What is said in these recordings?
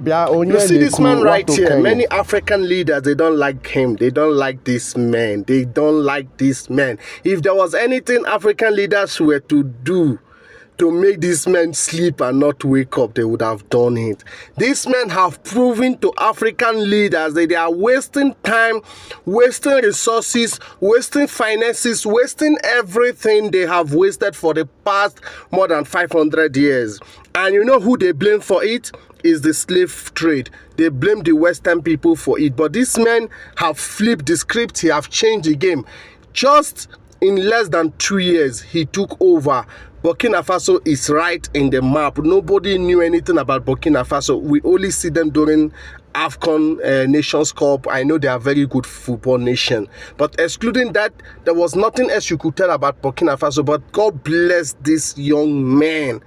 You see this man right here. Many African leaders, they don't like him. They don't like this man. They don't like this man. If there was anything African leaders were to do to make this man sleep and not wake up, they would have done it. These men have proven to African leaders that they are wasting time, wasting resources, wasting finances, wasting everything they have wasted for the past more than 500 years. And you know who they blame for it? Is the slave trade. They blame the Western people for it. But these men have flipped the script. He have changed the game. Just in less than 2 years, he took over. Burkina Faso is right in the map. Nobody knew anything about Burkina Faso. We only see them during AFCON Nations Cup. I know they are a very good football nation. But excluding that, there was nothing else you could tell about Burkina Faso. But God bless this young man.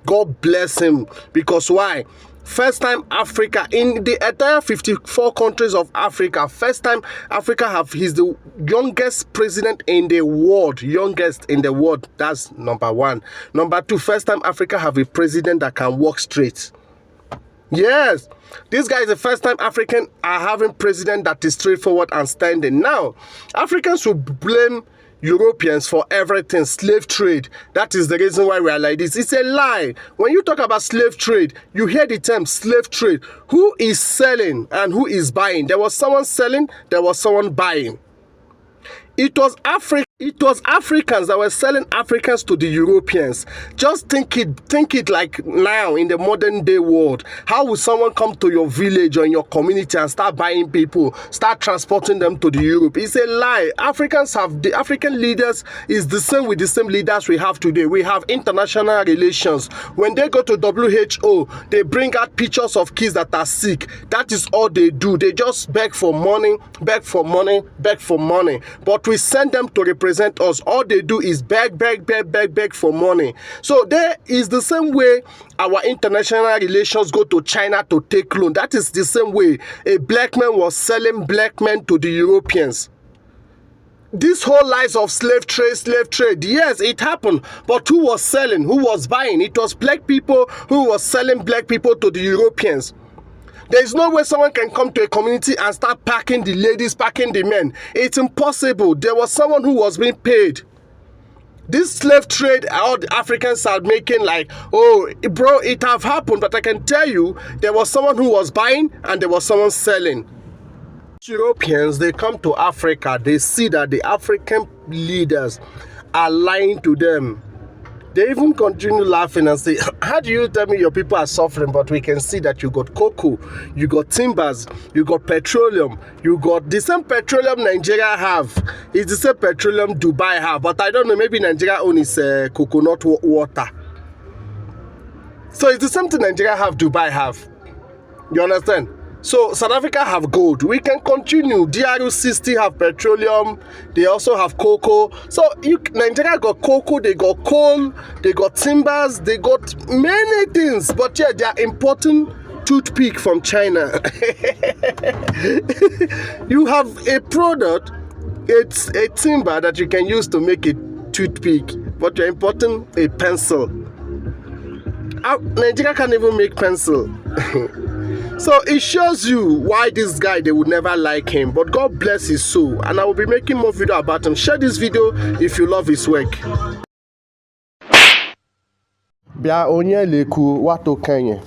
God bless him. Because why? First time Africa, in the entire 54 countries of Africa, first time Africa he's the youngest president in the world. Youngest in the world. That's number one. Number two, first time Africa have a president that can walk straight. Yes, this guy is the first time African are having president that is straightforward and standing. Now, Africans will blame Europeans for everything, slave trade. That is the reason why we are like this. It's a lie. When you talk about slave trade, you hear the term slave trade. Who is selling and who is buying? There was someone selling, there was someone buying. It was Africans that were selling Africans to the Europeans. Just think it like now in the modern day world. How will someone come to your village or in your community and start buying people, start transporting them to the Europe? It's a lie. The African leaders is the same with the same leaders we have today. We have international relations. When they go to WHO, they bring out pictures of kids that are sick. That is all they do. They just beg for money, beg for money, beg for money. But we send them to represent us. All they do is beg for money. So there is the same way our international relations go to China to take loan. That is the same way a black man was selling black men to the Europeans. This whole lies of slave trade, yes, it happened. But who was selling? Who was buying? It was black people who was selling black people to the Europeans. There is no way someone can come to a community and start packing the ladies, packing the men. It's impossible. There was someone who was being paid. This slave trade, all the Africans are making like, oh, bro, it have happened. But I can tell you, there was someone who was buying and there was someone selling. Europeans, they come to Africa. They see that the African leaders are lying to them. They even continue laughing and say, how do you tell me your people are suffering, but we can see that you got cocoa, you got timbers, you got petroleum, you got the same petroleum Nigeria have. It's the same petroleum Dubai have, but I don't know, maybe Nigeria only is coconut water. So it's the same thing Nigeria have, Dubai have. You understand? So South Africa have gold. We can continue. DRC still have petroleum. They also have cocoa. So Nigeria got cocoa, they got coal, they got timbers, they got many things. But yeah, they are importing toothpick from China. You have a product, it's a timber that you can use to make a toothpick, but you're importing a pencil. Nigeria can't even make pencil. So it shows you why this guy, they would never like him. But God bless his soul. And I will be making more video about him. Share this video if you love his work. Bia onye leku wato Kenya.